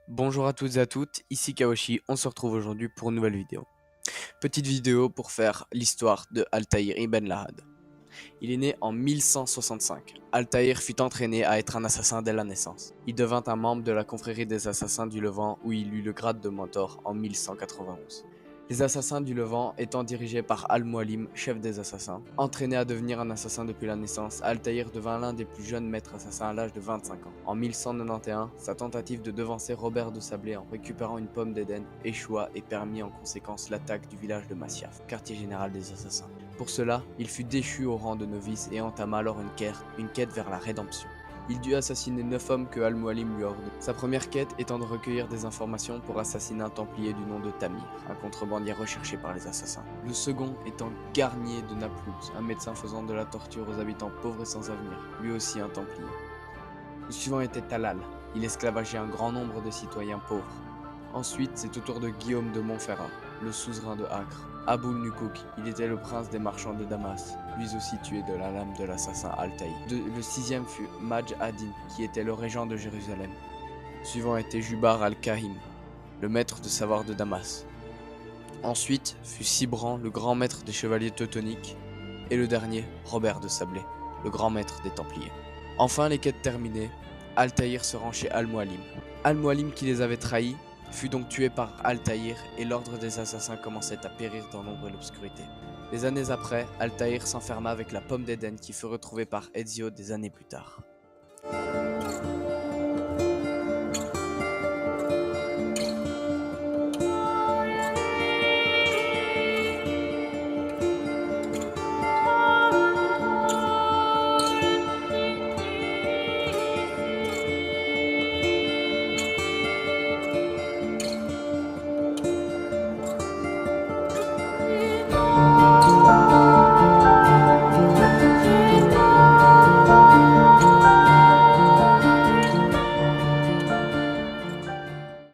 Bonjour à toutes et à toutes, ici Kawashi, on se retrouve aujourd'hui pour une nouvelle vidéo. Petite vidéo pour faire l'histoire de Altaïr ibn Lahad. Il est né en 1165. Altaïr fut entraîné à être un assassin dès la naissance. Il devint un membre de la confrérie des assassins du Levant où il eut le grade de mentor en 1191. Les assassins du Levant étant dirigés par Al-Mualim, chef des assassins. Entraîné à devenir un assassin depuis la naissance, Altaïr devint l'un des plus jeunes maîtres assassins à l'âge de 25 ans. En 1191, sa tentative de devancer Robert de Sablé en récupérant une pomme d'Éden échoua et permit en conséquence l'attaque du village de Masyaf, quartier général des assassins. Pour cela, il fut déchu au rang de novice et entama alors une quête vers la rédemption. Il dut assassiner 9 hommes que Al-Mualim lui ordonna. Sa première quête étant de recueillir des informations pour assassiner un templier du nom de Tamir, un contrebandier recherché par les assassins. Le second étant Garnier de Naplouse, un médecin faisant de la torture aux habitants pauvres et sans avenir, lui aussi un templier. Le suivant était Talal, il esclavageait un grand nombre de citoyens pauvres. Ensuite, c'est au tour de Guillaume de Montferrat, le suzerain de Acre. Aboul Nukouk, il était le prince des marchands de Damas, lui aussi tué de la lame de l'assassin Altaïr. Le sixième fut Madj ad-Din, qui était le régent de Jérusalem. Suivant était Jubar al-Kahim, le maître de savoir de Damas. Ensuite fut Sibran, le grand maître des chevaliers teutoniques. Et le dernier, Robert de Sablé, le grand maître des Templiers. Enfin, les quêtes terminées, Altaïr se rend chez Al-Mualim. Al-Mualim, qui les avait trahis, fut donc tué par Altaïr et l'ordre des assassins commençait à périr dans l'ombre et l'obscurité. Des années après, Altaïr s'enferma avec la pomme d'Éden qui fut retrouvée par Ezio des années plus tard.